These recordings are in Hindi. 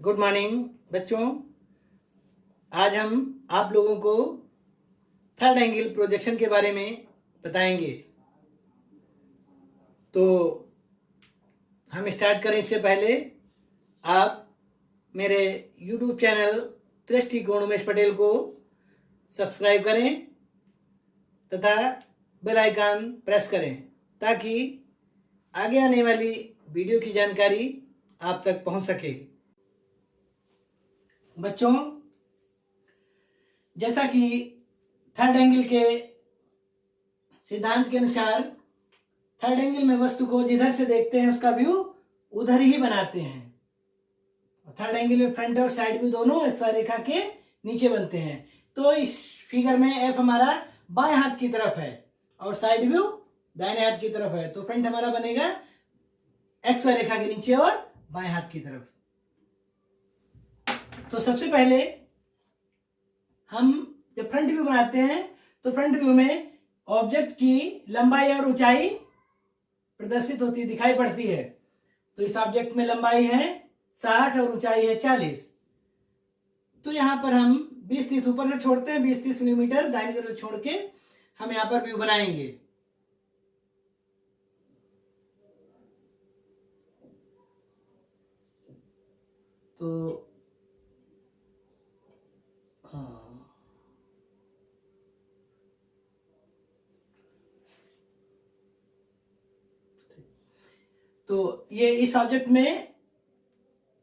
गुड मॉर्निंग बच्चों। आज हम आप लोगों को थर्ड एंगल प्रोजेक्शन के बारे में बताएंगे। तो हम स्टार्ट करें इससे पहले आप मेरे YouTube चैनल दृष्टिकोण उमेश पटेल को सब्सक्राइब करें तथा बेल आइकन प्रेस करें ताकि आगे आने वाली वीडियो की जानकारी आप तक पहुंच सके। बच्चों, जैसा कि थर्ड एंगल के सिद्धांत के अनुसार थर्ड एंगल में वस्तु को जिधर से देखते हैं उसका व्यू उधर ही बनाते हैं। थर्ड एंगल में फ्रंट और साइड व्यू दोनों XY रेखा के नीचे बनते हैं। तो इस फिगर में F हमारा बाएं हाथ की तरफ है और साइड व्यू दाहिने हाथ की तरफ है। तो फ्रंट हमारा बनेगा XY रेखा के नीचे और बाएं हाथ की तरफ। तो सबसे पहले हम जब फ्रंट व्यू बनाते हैं तो फ्रंट व्यू में ऑब्जेक्ट की लंबाई और ऊंचाई प्रदर्शित होती दिखाई पड़ती है। तो इस ऑब्जेक्ट में लंबाई है 60 और ऊंचाई है 40। तो यहां पर हम 20-30 ऊपर से छोड़ते हैं, 20-30 मिलीमीटर दाहिनी तरफ छोड़ के हम यहां पर व्यू बनाएंगे। तो तो ये इस ऑब्जेक्ट में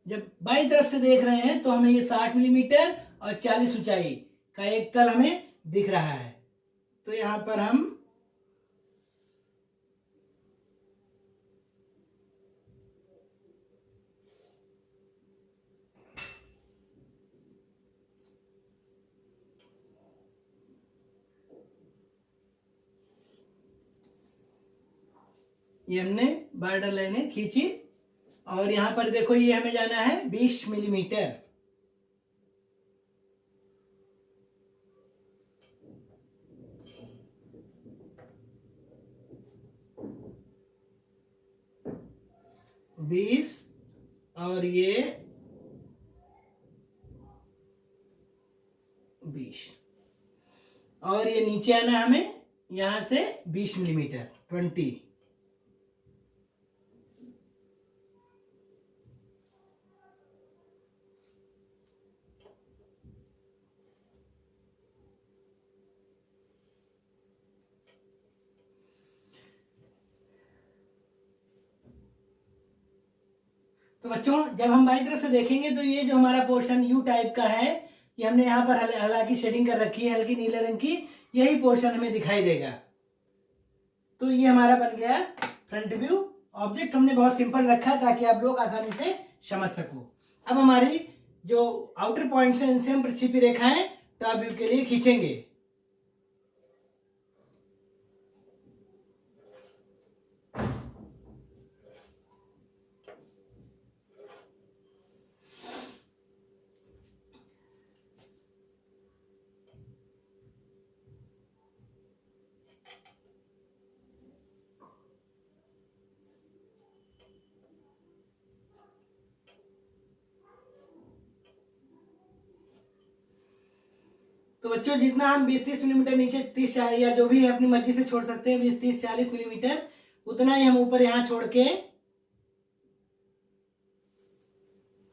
जब बाई तरफ से देख रहे हैं तो हमें ये 60 मिलीमीटर और 40 ऊंचाई का एक तल हमें दिख रहा है। तो यहां पर हम ये हमने बॉर्डर लाइनें खींची और यहां पर देखो ये हमें जाना है 20 मिलीमीटर। बीस और ये 20 और ये नीचे आना है हमें यहां से 20 मिलीमीटर 20। तो बच्चों, जब हम बाई तरफ से देखेंगे तो ये जो हमारा पोर्शन यू टाइप का है, ये हमने यहाँ पर हालांकि शेडिंग कर रखी है हल्की नीले रंग की, यही पोर्शन हमें दिखाई देगा। तो ये हमारा बन गया फ्रंट व्यू। ऑब्जेक्ट हमने बहुत सिंपल रखा ताकि आप लोग आसानी से समझ सको। अब हमारी जो आउटर पॉइंट है इनसे हम प्रक्षेपी रेखाएं टॉप व्यू के लिए खींचेंगे। तो बच्चों, जितना हम 20-30 मिलीमीटर नीचे 30 या जो भी है अपनी मर्जी से छोड़ सकते हैं, 20-30-40 मिलीमीटर उतना ही हम ऊपर यहां छोड़ के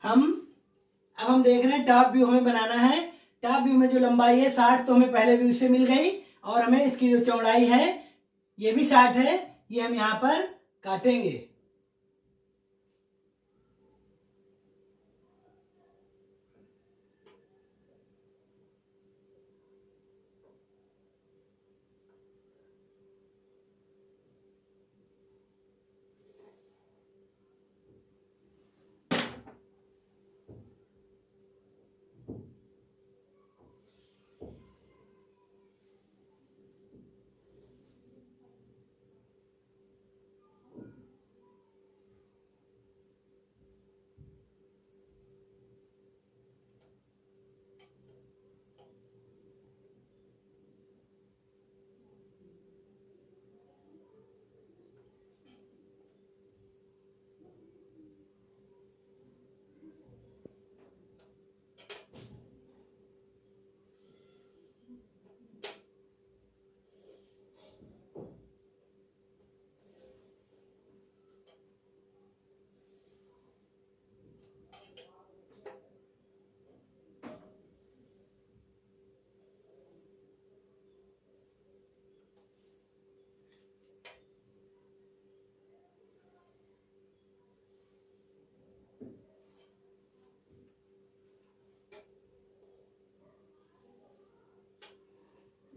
अब हम देख रहे हैं टॉप व्यू हमें बनाना है। टॉप व्यू में जो लंबाई है 60 तो हमें पहले व्यू से मिल गई और हमें इसकी जो चौड़ाई है ये भी 60 है, ये हम यहां पर काटेंगे।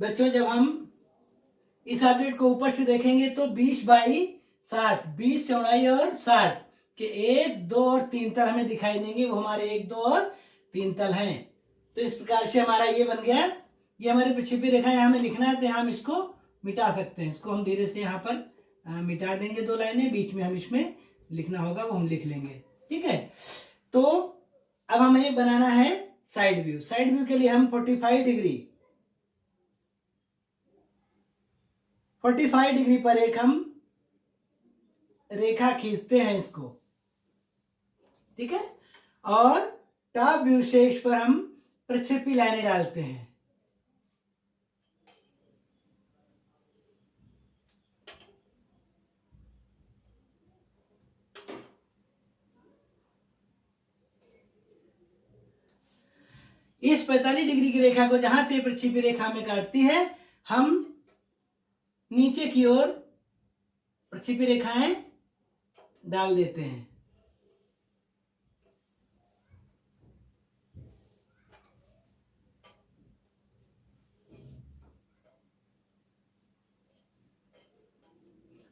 बच्चों जब हम इस ऑब्जेक्ट को ऊपर से देखेंगे तो 20 बाई 60, 20 चौड़ाई और 60 के 1, 2 और 3 तल हमें दिखाई देंगे। वो हमारे 1, 2 और 3 तल हैं। तो इस प्रकार से हमारा ये बन गया। ये हमारी प्रक्षेपी रेखा यहाँ हमें लिखना है, तो हम इसको मिटा सकते हैं। इसको हम धीरे से यहाँ पर मिटा देंगे। 2 लाइनें बीच में हम इसमें लिखना होगा, वो हम लिख लेंगे। ठीक है। तो अब हमें बनाना है साइड व्यू। साइड व्यू के लिए हम 45 डिग्री पर एक हम रेखा खींचते हैं इसको। ठीक है। और टॉप व्यू से इस पर हम प्रक्षेपी लाइनें डालते हैं। इस 45 डिग्री की रेखा को जहां से प्रक्षेपी रेखा में काटती है, हम नीचे की ओर प्रक्षेपी रेखाएं डाल देते हैं।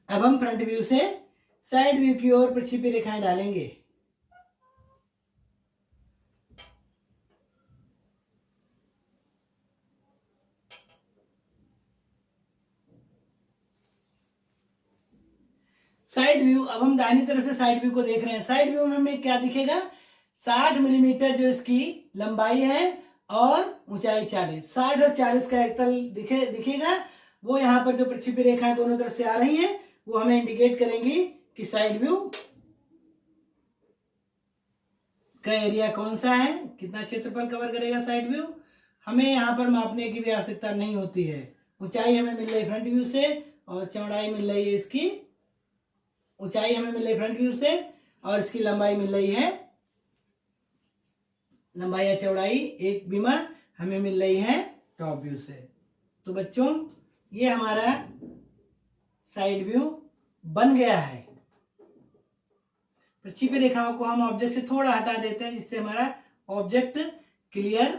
अब हम फ्रंट व्यू से साइड व्यू की ओर प्रक्षेपी रेखाएं डालेंगे। साइड व्यू, अब हम दाहिनी तरफ से साइड व्यू को देख रहे हैं। साइड व्यू में हमें क्या दिखेगा? 60 मिलीमीटर जो इसकी लंबाई है और ऊंचाई 40, 60 और 40 का एक तल दिखेगा। वो यहाँ पर जो प्रक्षेपी रेखाएं दोनों तरफ से आ रही हैं, वो हमें इंडिकेट करेंगी कि साइड व्यू का एरिया कौन सा है, कितना क्षेत्रफल कवर करेगा साइड व्यू। हमें यहाँ पर मापने की भी आवश्यकता नहीं होती है। ऊंचाई हमें मिल रही फ्रंट व्यू से और चौड़ाई मिल रही है इसकी, ऊंचाई हमें मिल रही फ्रंट व्यू से और इसकी लंबाई मिल रही है, लंबाई या चौड़ाई एक बीमा हमें मिल रही है टॉप व्यू से। तो बच्चों ये हमारा साइड व्यू बन गया है। प्रक्षेपी रेखाओं को हम ऑब्जेक्ट से थोड़ा हटा देते हैं, जिससे हमारा ऑब्जेक्ट क्लियर,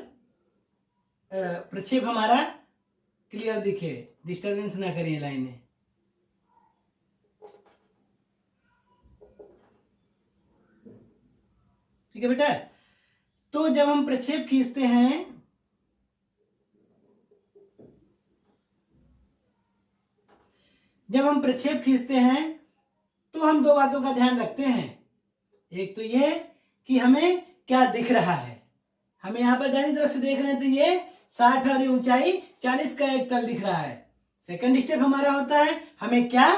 प्रक्षेप हमारा क्लियर दिखे, डिस्टरबेंस ना करें लाइनें। ठीक है बेटा। तो जब हम प्रक्षेप खींचते हैं, तो हम दो बातों का ध्यान रखते हैं। एक तो ये कि हमें क्या दिख रहा है। हमें यहाँ पर दाहिनी तरफ से देख रहे हैं तो ये 60 और ये ऊंचाई 40 का एक तल दिख रहा है। सेकंड स्टेप हमारा होता है हमें क्या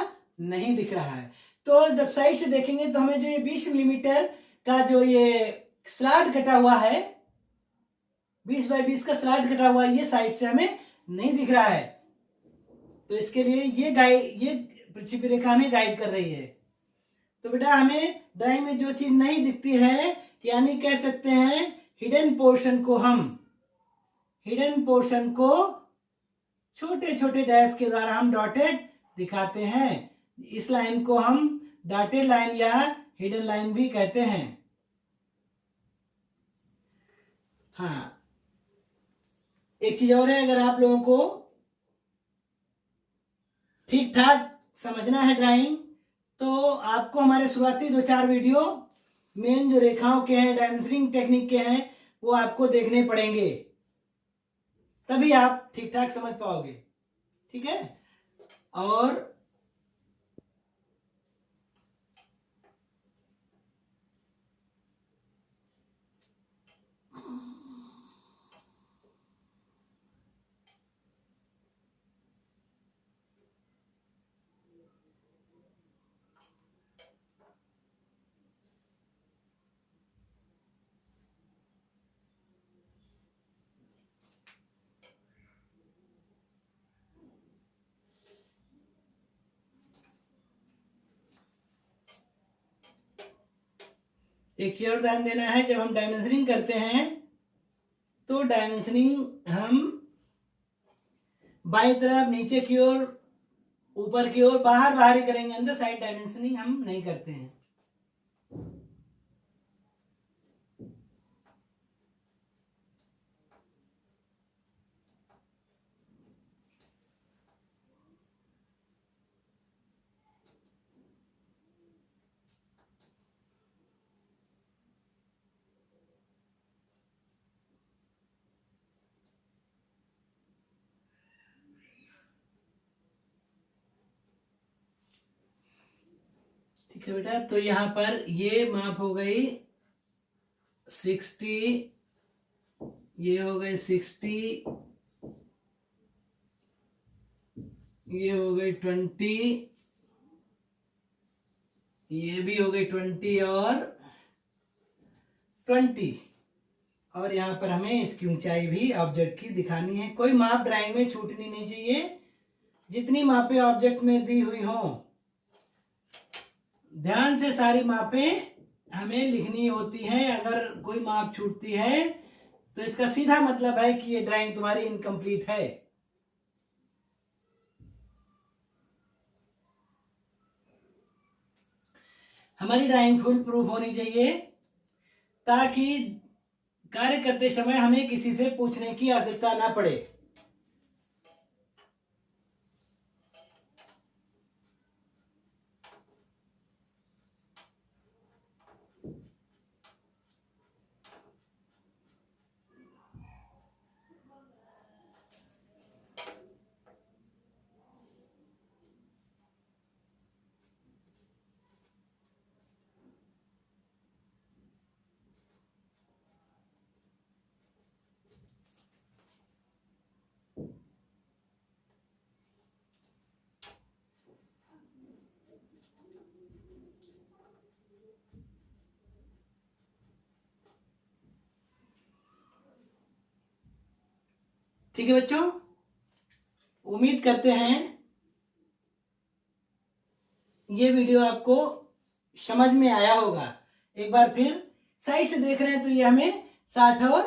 नहीं दिख रहा है। तो जब साइड से देखेंगे तो हमें जो ये 20 मिलीमीटर का जो ये स्लॉट कटा हुआ है, 20 बाई 20 का स्लॉट कटा हुआ है, ये साइड से हमें नहीं दिख रहा है। तो इसके लिए ये प्रक्षेपी रेखा हमें गाइड कर रही है। तो बेटा हमें ड्राइंग में जो चीज नहीं दिखती है, यानी कह सकते हैं हिडन पोर्शन को छोटे छोटे डैश के द्वारा हम डॉटेड दिखाते हैं। इस लाइन को हम डॉटेड लाइन या हिडन लाइन भी कहते हैं। हाँ, एक चीज और है, अगर आप लोगों को ठीक ठाक समझना है ड्राइंग, तो आपको हमारे शुरुआती 2-4 वीडियो मेन जो रेखाओं के हैं, डायमेंशनिंग टेक्निक के हैं, वो आपको देखने पड़ेंगे, तभी आप ठीक ठाक समझ पाओगे। ठीक है। और एक चीज और ध्यान देना है, जब हम डायमेंशनिंग करते हैं तो डायमेंशनिंग हम बाईं तरफ, नीचे की ओर, ऊपर की ओर, बाहर ही करेंगे, अंदर साइड डायमेंशनिंग हम नहीं करते हैं। ठीक है बेटा, तो यहाँ पर ये माप हो गई 60, ये हो गई 60, ये हो गई 20, ये भी हो गई 20 और 20, और यहाँ पर हमें इसकी ऊंचाई भी ऑब्जेक्ट की दिखानी है। कोई माप ड्राइंग में छूटनी नहीं चाहिए, जितनी मापें ऑब्जेक्ट में दी हुई हों ध्यान से सारी मापें हमें लिखनी होती हैं। अगर कोई माप छूटती है तो इसका सीधा मतलब है कि ये ड्राइंग तुम्हारी इनकम्प्लीट है। हमारी ड्राइंग फुल प्रूफ होनी चाहिए ताकि कार्य करते समय हमें किसी से पूछने की आवश्यकता ना पड़े। ठीक है बच्चों, उम्मीद करते हैं ये वीडियो आपको समझ में आया होगा। एक बार फिर साइड से देख रहे हैं तो ये हमें 60 और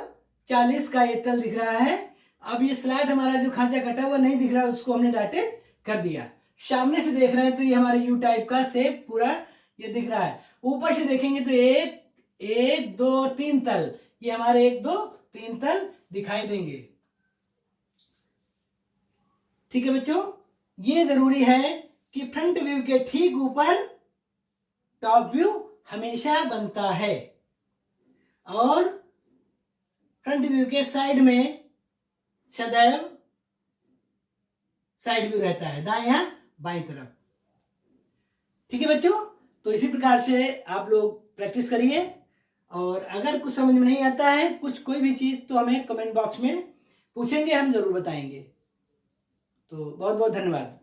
40 का ये तल दिख रहा है। अब ये स्लैट हमारा जो खांचा कटा हुआ नहीं दिख रहा, उसको हमने डॉटेड कर दिया। सामने से देख रहे हैं तो ये हमारे यू टाइप का शेप पूरा ये दिख रहा है। ऊपर से देखेंगे तो एक 2 3 तल, ये हमारे 1 2 3 तल दिखाई देंगे। ठीक है बच्चों, ये जरूरी है कि फ्रंट व्यू के ठीक ऊपर टॉप व्यू हमेशा बनता है और फ्रंट व्यू के साइड में सदैव साइड व्यू रहता है, दाएं या बाएं तरफ। ठीक है बच्चों, तो इसी प्रकार से आप लोग प्रैक्टिस करिए, और अगर कुछ समझ में नहीं आता है कोई भी चीज, तो हमें कमेंट बॉक्स में पूछेंगे, हम जरूर बताएंगे। तो बहुत बहुत धन्यवाद।